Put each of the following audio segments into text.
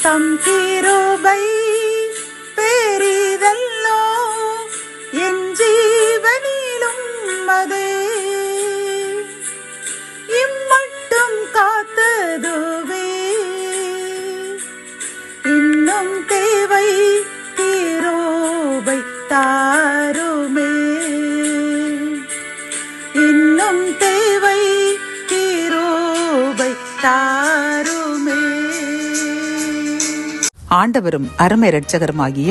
தம் கிருபை பெரிதல்லோ என் ஜீவனிலும் அதே இம்மட்டும் காத்ததுவே இன்னும் தேவை கிருபை தாருமே இன்னும் தேவை கிருபை தாருமே. ஆண்டவரும் அருமை இரட்சகருமாகிய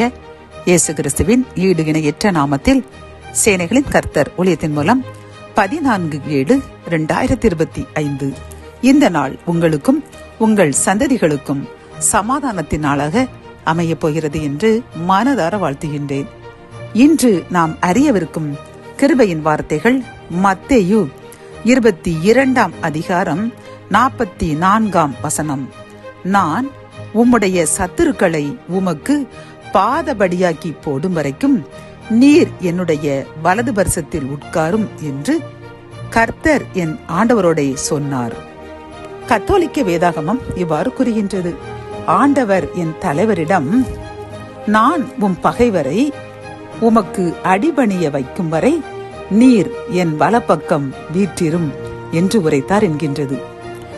இயேசு கிறிஸ்துவின் ஈடு இணையற்ற நாமத்தில் சேனைகளின் கர்த்தர் ஊழியத்தின் மூலம் 14/7/2025 இந்த நாள் உங்களுக்கும் உங்கள் சந்ததிகளுக்கும் சமாதானத்தின் நாளாக அமைய போகிறது என்று மனதார வாழ்த்துகின்றேன். இன்று நாம் அறியவிருக்கும் கிருபையின் வார்த்தைகள் மத்தேயு 22 அதிகாரம் 44 நான் உம்முடைய சத்துருக்களை உமக்கு பாதபடியாக்கி போடும் வரைக்கும் நீர் என்னுடைய வலது பரிசத்தில் உட்காரும் என்று கர்த்தர் என் ஆண்டவரோட சொன்னார். கத்தோலிக்க வேதாகமம் இவ்வாறு கூறுகின்றது. ஆண்டவர் என் தலைவரிடம், நான் உம் பகைவரை உமக்கு அடிபணிய வைக்கும் வரை நீர் என் வலப்பக்கம் வீற்றிரும் என்று உரைத்தார் என்கின்றது.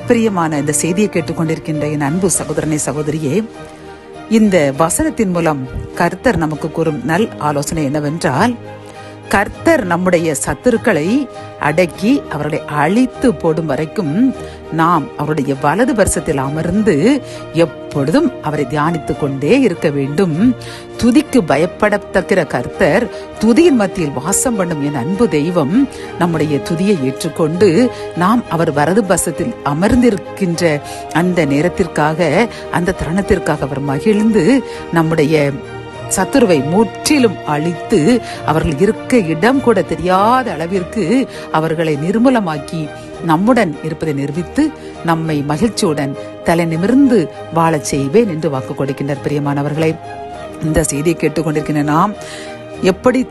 பிரியமான இந்த செய்தியை கேட்டுக்கொண்டிருக்கின்ற என் அன்பு சகோதரனை சகோதரியே, இந்த வசனத்தின் மூலம் கர்த்தர் நமக்கு கூறும் நல் ஆலோசனை என்னவென்றால், கர்த்தர் நம்முடைய சத்துருக்களை அடக்கி அவர்களை அழித்து போடும் வரைக்கும் நாம் அவருடைய வலது பரிசத்தில் அமர்ந்து எப்பொழுதும் அவரை தியானித்துக் கொண்டே இருக்க வேண்டும். துதிக்கு பயப்படத்தக்கிற கர்த்தர் துதியின் மத்தியில் வாசம் பண்ணும் என் அன்பு தெய்வம் நம்முடைய துதியை ஏற்றுக்கொண்டு நாம் அவர் வலது பரிசத்தில் அமர்ந்திருக்கின்ற அந்த நேரத்திற்காக, அந்த தருணத்திற்காக அவர் மகிழ்ந்து நம்முடைய சத்துருவை முற்றிலும் அழித்து அவர்கள் இருக்க இடம் கூட தெரியாத அளவிற்கு அவர்களை நிர்மூலமாக்கி நம்முடன் இருப்பதை நிரூபித்து நம்மை மகிழ்ச்சியுடன் தலை நிமிர்ந்து வாழச் செய்வேன் என்று வாக்கு கொடுக்கின்றார். பிரியமானவர்களை, இந்த செய்தியை கேட்டுக்கொண்டிருக்கின்ற நாம் எப்படி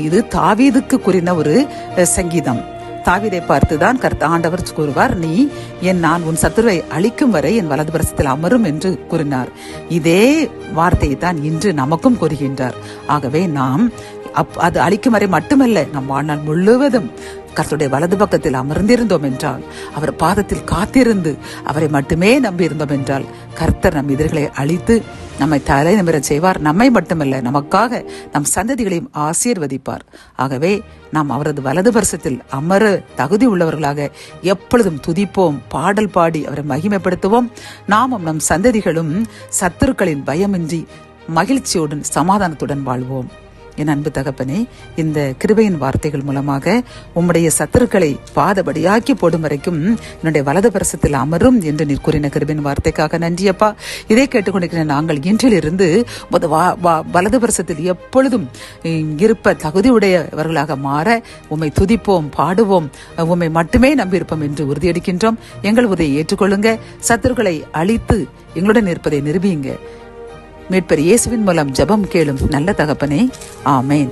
இது தாவீதுக்கு கூறின ஒரு சங்கீதம். தாவீதை பார்த்துதான் ஆண்டவர் கூறுவார், நீ நான் உன் சத்துருவை அழிக்கும் வரை என் வலது பரிசத்தில் அமரும் என்று கூறினார். இதே வார்த்தையை தான் இன்று நமக்கும் கூறுகின்றார். ஆகவே நாம் அது அழிக்கும் வரை மட்டுமல்ல, நம் வாழ்நாள் முழுவதும் கர்த்தருடைய வலது பக்கத்தில் அமர்ந்திருந்தோம் என்றால், அவர் பாதத்தில் காத்திருந்து அவரை மட்டுமே நம்பி இருந்தோம் என்றால், கர்த்தர் நம் எதிரிகளை அழித்து நம்மை தலை நிமிரச் செய்வார். நம்மை மட்டுமல்ல, நமக்காக நம் சந்ததிகளையும் ஆசீர்வதிப்பார். ஆகவே நாம் அவரது வலது பரிசத்தில் அமர தகுதி உள்ளவர்களாக எப்பொழுதும் துதிப்போம், பாடல் பாடி அவரை மகிமைப்படுத்துவோம். நாமும் நம் சந்ததிகளும் சத்துருக்களின் பயமின்றி மகிழ்ச்சியுடன் சமாதானத்துடன் வாழ்வோம். என் அன்பு தகப்பனே, இந்த கிருபையின் வார்த்தைகள் மூலமாக உம்முடைய சத்துருக்களை பாதபடியாக்கி போடும் வரைக்கும் என்னுடைய வலது பரிசத்தில் அமரும் என்று நீர் கூறின கிருபையின் வார்த்தைக்காக நன்றியப்பா. இதை கேட்டுக்கொண்டிருக்கிற நாங்கள் இன்றிலிருந்து வலது பரிசத்தில் எப்பொழுதும் இருப்ப தகுதியுடையவர்களாக மாற உம்மை துதிப்போம், பாடுவோம், உம்மை மட்டுமே நம்பியிருப்போம் என்று உறுதியளிக்கின்றோம். எங்கள் உதவியை ஏற்றுக்கொள்ளுங்க. சத்துருக்களை அழித்து எங்களுடன் இருப்பதை நிரூபியுங்க. மீட்பர் இயேசுவின் மூலம் ஜெபம் கேளும் நல்ல தகப்பனே, ஆமேன்.